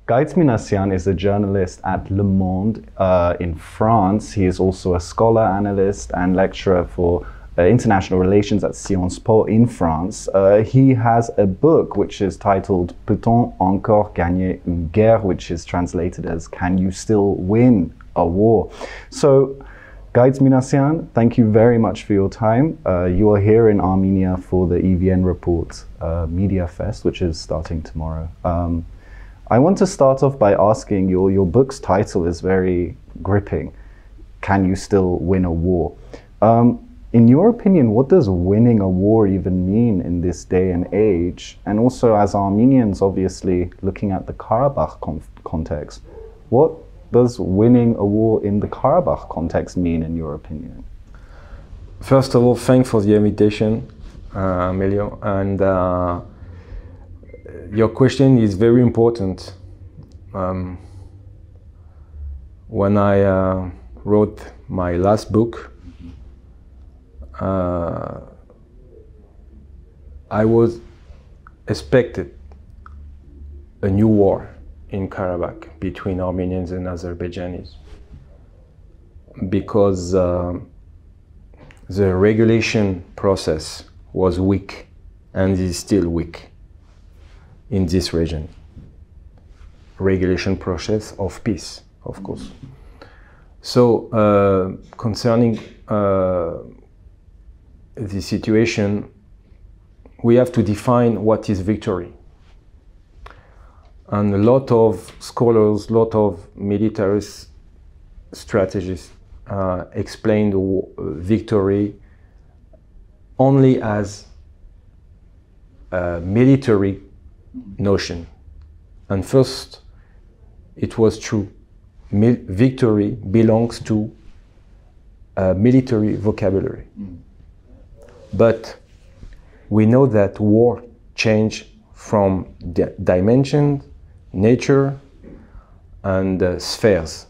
Gaïdz Minassian is a journalist at Le Monde in France. He is also a scholar, analyst, and lecturer for international relations at Sciences Po in France. He has a book which is titled Peut-on encore gagner une guerre, which is translated as Can you still win a war? So, Gaïdz Minassian, thank you very much for your time. You are here in Armenia for the EVN Report Media Fest, which is starting tomorrow. I want to start off by asking, your book's title is very gripping. Can you still win a war? In your opinion, what does winning a war even mean in this day and age? And also, as Armenians, obviously, looking at the Karabakh context, what does winning a war in the Karabakh context mean, in your opinion? First of all, thanks for the invitation, Melio. And your question is very important. When I wrote my last book, I was expected a new war in Karabakh between Armenians and Azerbaijanis, because the regulation process was weak and is still weak in this region. Regulation process of peace, of course. So concerning the situation, we have to define what is victory. And a lot of scholars, a lot of military strategists explain the victory only as a military notion. And first, it was true. Victory belongs to a military vocabulary. But we know that war changed from dimensions, nature, and spheres.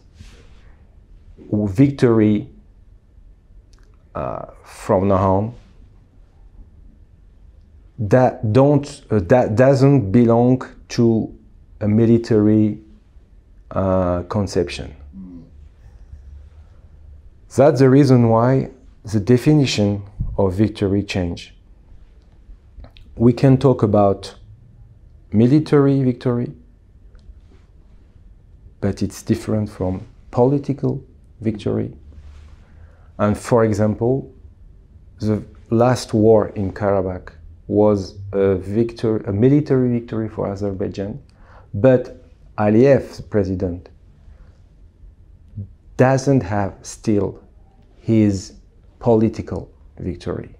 Victory from now on that doesn't belong to a military conception. That's the reason why the definition of victory changed. We can talk about military victory, but it's different from political victory. And for example, the last war in Karabakh was a military victory for Azerbaijan, but Aliyev, the president, doesn't have still his political victory.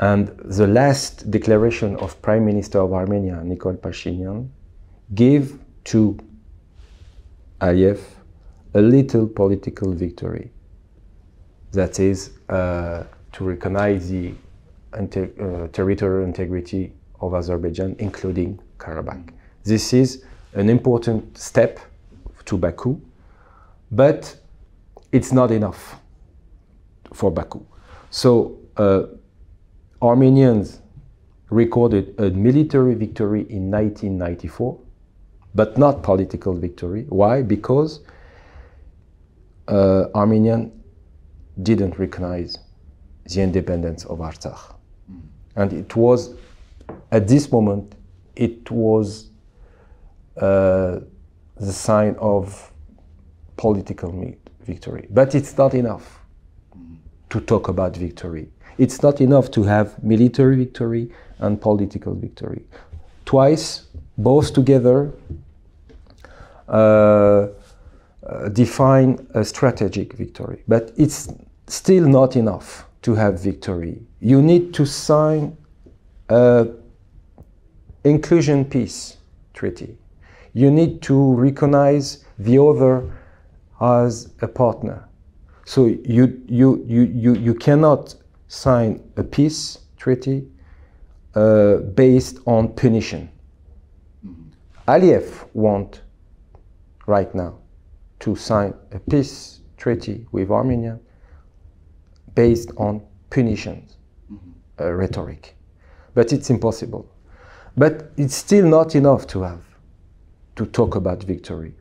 And the last declaration of Prime Minister of Armenia, Nikol Pashinyan, gave to Aliyev a little political victory. That is to recognize the territorial integrity of Azerbaijan, including Karabakh. This is an important step to Baku, but it's not enough for Baku. So Armenians recorded a military victory in 1994, but not political victory. Why? Because Armenian didn't recognize the independence of Artsakh. And it was, at this moment, it was the sign of political victory. But it's not enough to talk about victory. It's not enough to have military victory and political victory. Twice, both together, define a strategic victory. But it's still not enough to have victory. You need to sign an inclusion peace treaty. You need to recognize the other as a partner. So you cannot sign a peace treaty based on punition. Aliyev wants right now to sign a peace treaty with Armenia based on punition rhetoric. But it's impossible. But it's still not enough to have to talk about victory.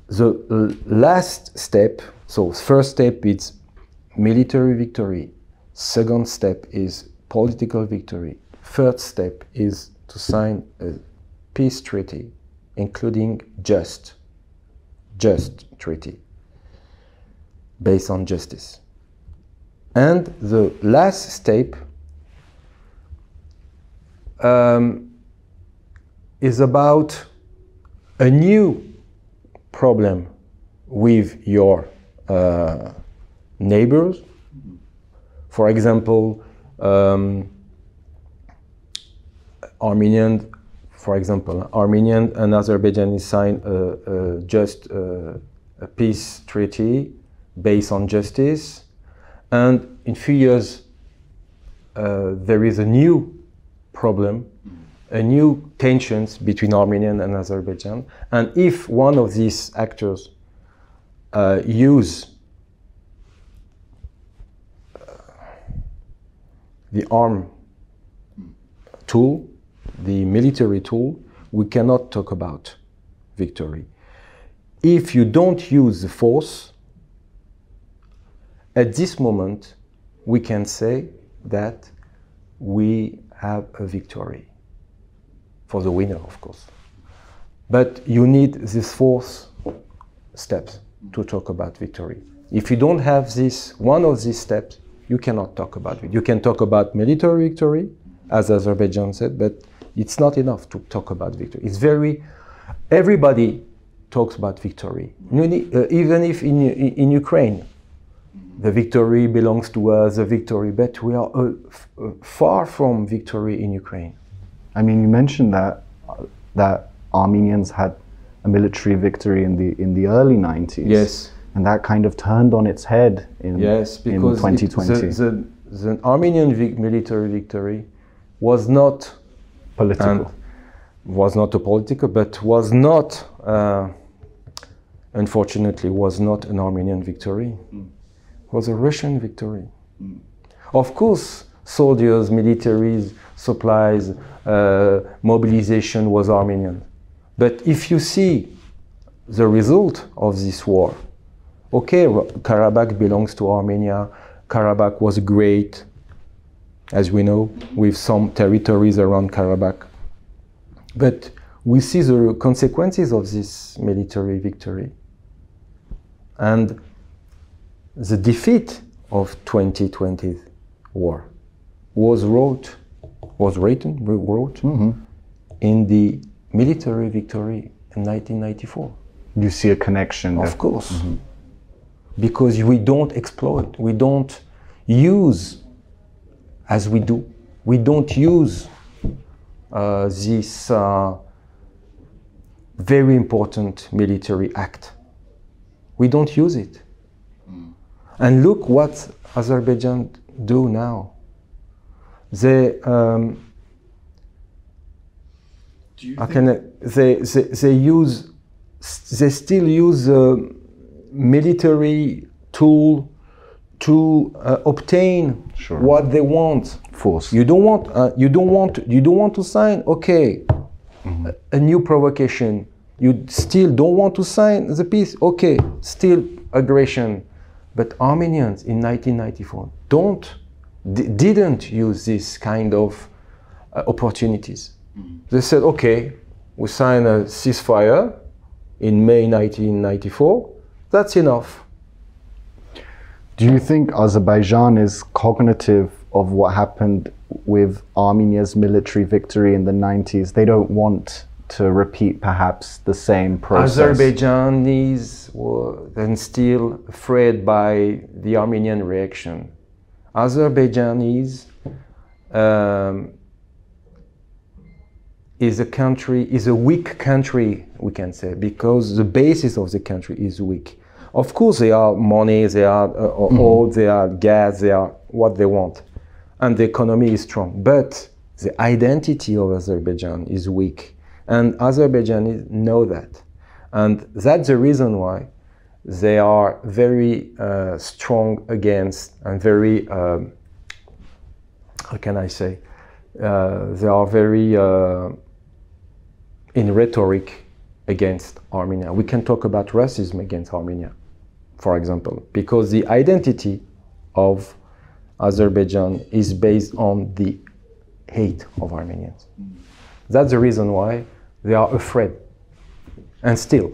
The last step, so first step is military victory, second step is political victory, third step is to sign a peace treaty, including just treaty, based on justice. And the last step is about a new problem with your neighbors. For example, Armenian and Azerbaijani signed a peace treaty based on justice, and in few years there is a new problem, a new tensions between Armenian and Azerbaijan, and if one of these actors use the arm tool, the military tool, we cannot talk about victory. If you don't use the force, at this moment, we can say that we have a victory for the winner, of course. But you need these 4 steps to talk about victory. If you don't have one of these steps, you cannot talk about it. You can talk about military victory, as Azerbaijan said, but it's not enough to talk about victory. Everybody talks about victory. Even if in Ukraine, the victory belongs to us, the victory, but we are far from victory in Ukraine. I mean, you mentioned that Armenians had a military victory in the early 90s. Yes. And that kind of turned on its head in 2020. The Armenian military victory was not political. Was not a political, but was not, unfortunately, was not an Armenian victory. It was a Russian victory. Of course, soldiers, militaries, supplies, mobilization was Armenian. But if you see the result of this war, okay, Karabakh belongs to Armenia. Karabakh was great, as we know, with some territories around Karabakh. But we see the consequences of this military victory. And the defeat of 2020 war was written in the military victory in 1994. You see a connection? Of course. Because we don't exploit, we don't use as we do. We don't use this very important military act. We don't use it. And look what Azerbaijan do now. They still use military tool to obtain what they want. Force. You don't want to sign. Okay, a new provocation. You still don't want to sign the peace. Okay, still aggression. But Armenians in 1994 didn't use this kind of opportunities. They said, okay, we sign a ceasefire in May 1994. That's enough. Do you think Azerbaijan is cognitive of what happened with Armenia's military victory in the 90s? They don't want to repeat perhaps the same process. Azerbaijanis were then still afraid by the Armenian reaction. Azerbaijanis is a weak country, we can say, because the basis of the country is weak. Of course, they are money, they are oil, they are gas, they are what they want, and the economy is strong. But the identity of Azerbaijan is weak, and Azerbaijanis know that, and that's the reason why they are very strong against and very how can I say? They are very in rhetoric against Armenia. We can talk about racism against Armenia, for example, because the identity of Azerbaijan is based on the hate of Armenians. That's the reason why they are afraid. And still.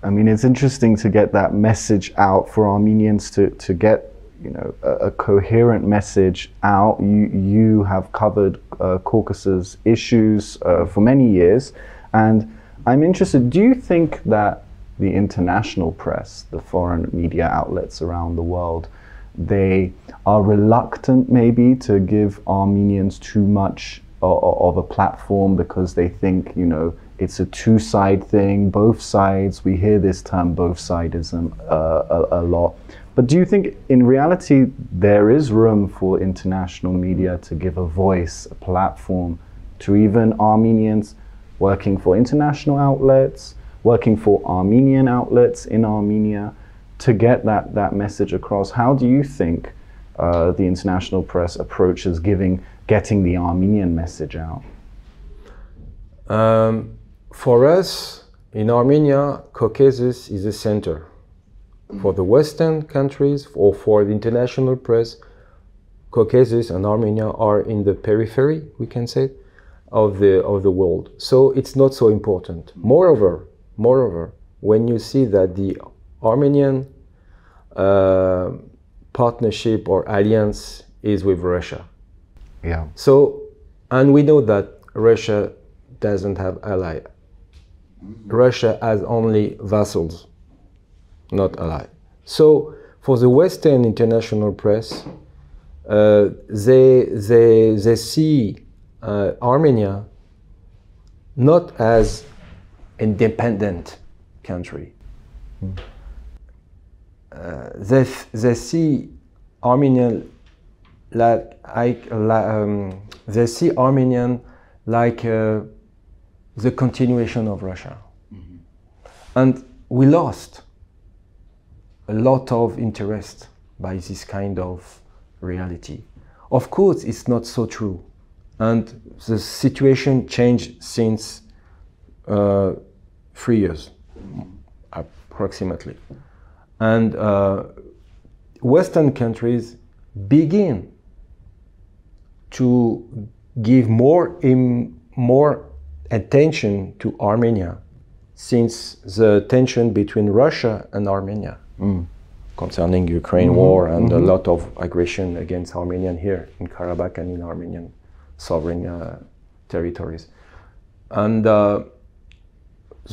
I mean, it's interesting to get that message out for Armenians to get, you know, a coherent message out. You have covered Caucasus issues for many years, and I'm interested, do you think that the international press, the foreign media outlets around the world, they are reluctant maybe to give Armenians too much of a platform because they think, you know, it's a two-side thing, both sides, we hear this term both-sidism a lot. But do you think in reality there is room for international media to give a voice, a platform to even Armenians working for international outlets, working for Armenian outlets in Armenia, to get that message across? How do you think the international press approaches getting the Armenian message out? For us, in Armenia, Caucasus is a center. For the Western countries, or for the international press, Caucasus and Armenia are in the periphery, we can say, of the world. So it's not so important. Moreover, when you see that the Armenian partnership or alliance is with Russia. Yeah. So, and we know that Russia doesn't have allies. Russia has only vassals, not allies. So, for the Western international press, they see Armenia not as independent country. They see Armenian like they see Armenian like the continuation of Russia. And we lost a lot of interest by this kind of reality. Of course, it's not so true. And the situation changed since 3 years, approximately. And Western countries begin to give more attention to Armenia since the tension between Russia and Armenia concerning Ukraine war and a lot of aggression against Armenian here in Karabakh and in Armenian sovereign territories. And the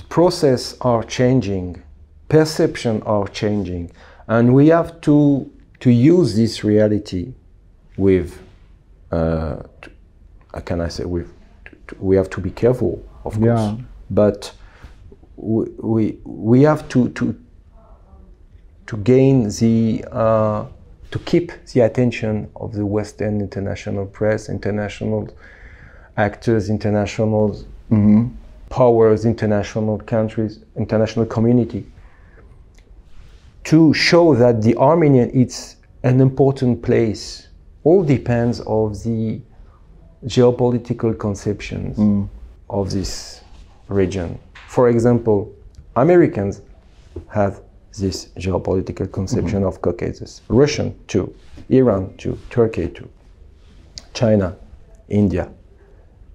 process are changing, perception are changing, and we have to use this reality with, how can I say, we have to be careful, of course, but we have to gain the to keep the attention of the Western international press, international actors, international powers, international countries, international community, to show that the Armenian is an important place. All depends of the geopolitical conceptions of this region. For example, Americans have this geopolitical conception of Caucasus. Russian too, Iran too, Turkey too, China, India,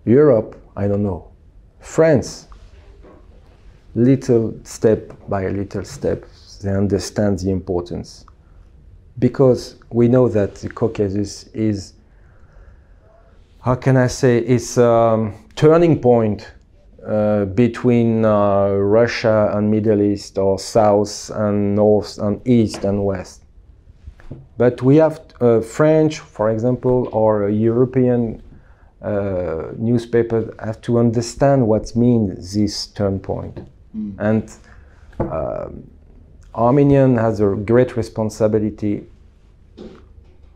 Europe, I don't know, France, little step by little step, they understand the importance. Because we know that the Caucasus is, how can I say, it's a turning point between Russia and Middle East, or South and North and East and West. But we have French, for example, or European newspapers have to understand what means this turn point. And Armenian has a great responsibility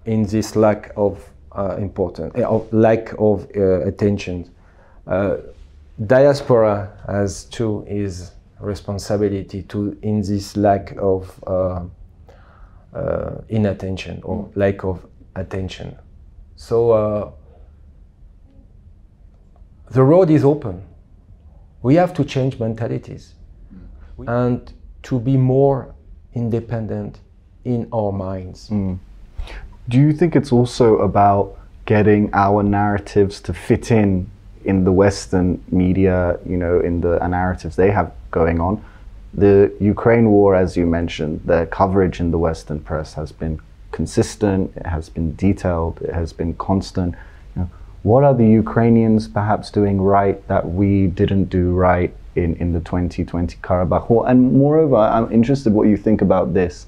in this lack of attention. Diaspora has too is responsibility in this lack of inattention or lack of attention. So the road is open. We have to change mentalities and to be more independent in our minds. Do you think it's also about getting our narratives to fit in the Western media, you know, in the narratives they have going on? The Ukraine war, as you mentioned, the coverage in the Western press has been consistent, it has been detailed, it has been constant. You know, what are the Ukrainians perhaps doing right that we didn't do right in the 2020 Karabakh war? And moreover, I'm interested what you think about this.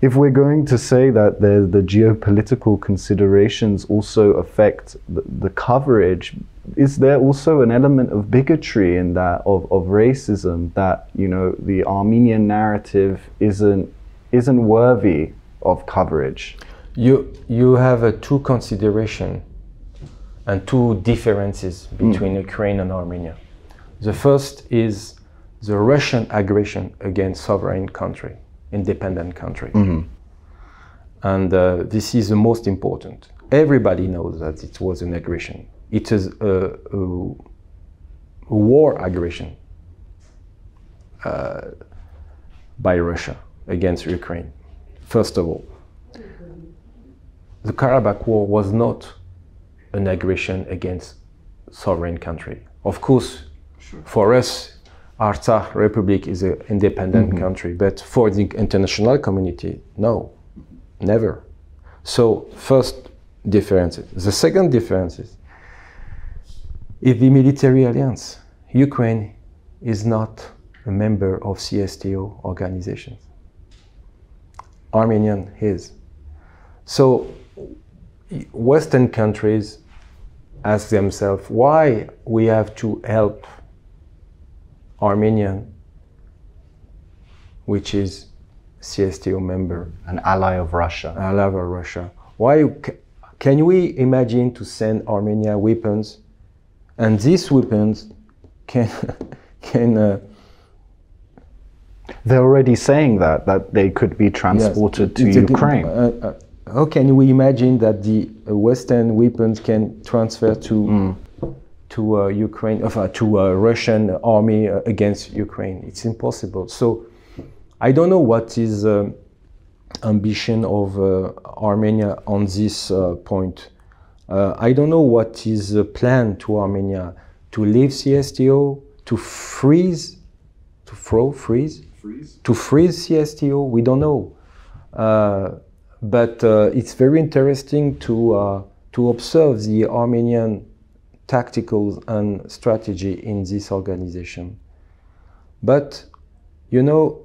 If we're going to say that the geopolitical considerations also affect the coverage, is there also an element of bigotry in that, of racism, that, you know, the Armenian narrative isn't worthy of coverage? You have two considerations and two differences between Ukraine and Armenia. The first is the Russian aggression against sovereign country, independent country. And this is the most important. Everybody knows that it was an aggression. It is a war aggression by Russia against Ukraine. First of all, the Karabakh war was not an aggression against sovereign country. Of course, for us, Artsakh Republic is an independent country, but for the international community, no, never. So, first differences. The second difference is the military alliance. Ukraine is not a member of CSTO organizations. Armenian is. So, Western countries ask themselves why we have to help Armenian, which is CSTO member. An ally of Russia. Ally of Russia. Why can we imagine to send Armenia weapons, and these weapons can they're already saying that they could be transported to Ukraine. How can we imagine that the Western weapons can transfer to Ukraine, to a Russian army against Ukraine? It's impossible. So I don't know what is ambition of Armenia on this point. I don't know what is the plan to Armenia to leave CSTO, to freeze CSTO. We don't know. But it's very interesting to observe the Armenian tactical and strategy in this organization. But, you know,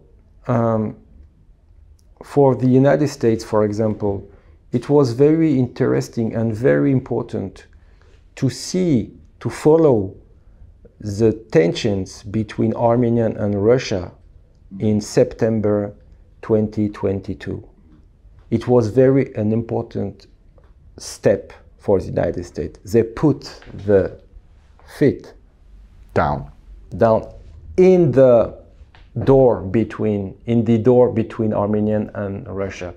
for the United States, for example, it was very interesting and very important to follow the tensions between Armenia and Russia in September 2022. It was an important step for the United States. They put the feet down in the door between Armenia and Russia.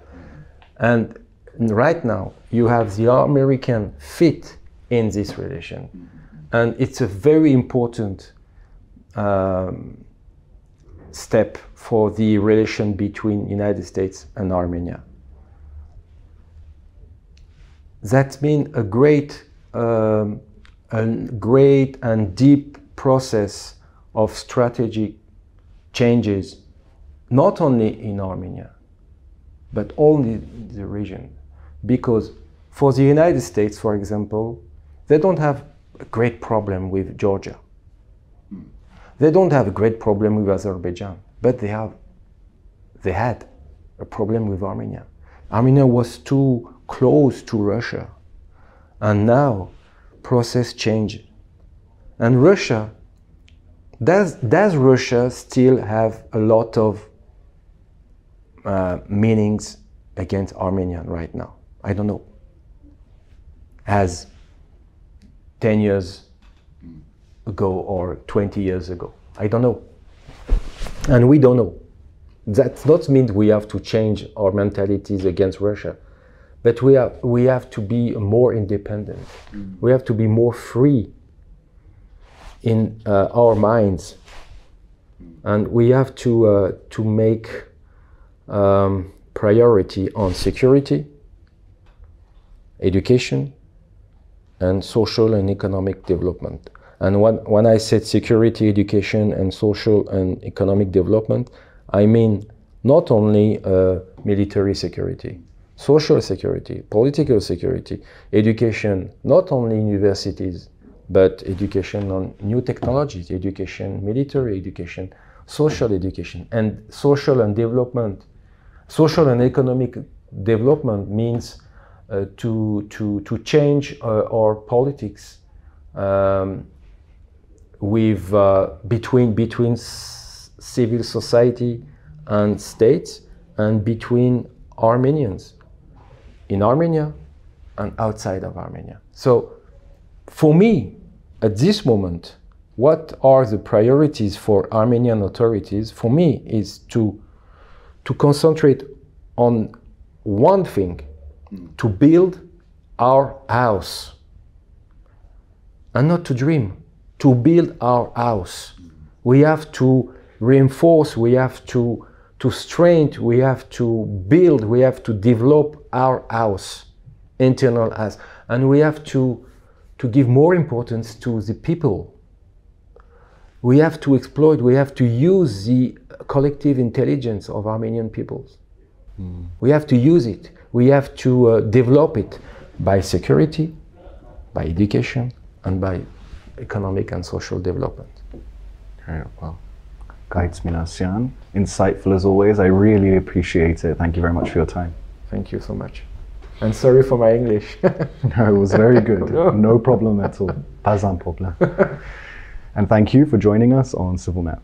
And right now you have the American feet in this relation. And it's a very important step for the relation between United States and Armenia. That's been a great and deep process of strategic changes, not only in Armenia, but all in the region. Because for the United States, for example, they don't have a great problem with Georgia. They don't have a great problem with Azerbaijan, but they had a problem with Armenia. Armenia was too close to Russia, and now process changed. And Russia, does Russia still have a lot of meanings against Armenia right now? I don't know. As 10 years ago or 20 years ago, I don't know. And we don't know. That does not mean we have to change our mentalities against Russia, but we have to be more independent. We have to be more free. in our minds, and we have to make priority on security, education, and social and economic development. And when I said security, education, and social and economic development, I mean not only military security, social security, political security, education, not only universities, but education on new technologies, education, military education, social education, and social and development. Social and economic development means to change our politics between civil society and states, and between Armenians in Armenia and outside of Armenia. So for me, at this moment, what are the priorities for Armenian authorities? For me, is to concentrate on one thing, to build our house, and not to dream, to build our house. We have to reinforce, we have to strengthen, we have to build, we have to develop our house, internal house, and we have to give more importance to the people. We have to exploit, we have to use the collective intelligence of Armenian peoples. We have to use it. We have to develop it by security, by education, and by economic and social development. Very well. Gaïdz Minassian, insightful as always. I really appreciate it. Thank you very much for your time. Thank you so much. And sorry for my English. No, it was very good. No problem at all. Pas un problème. And thank you for joining us on CivilNet.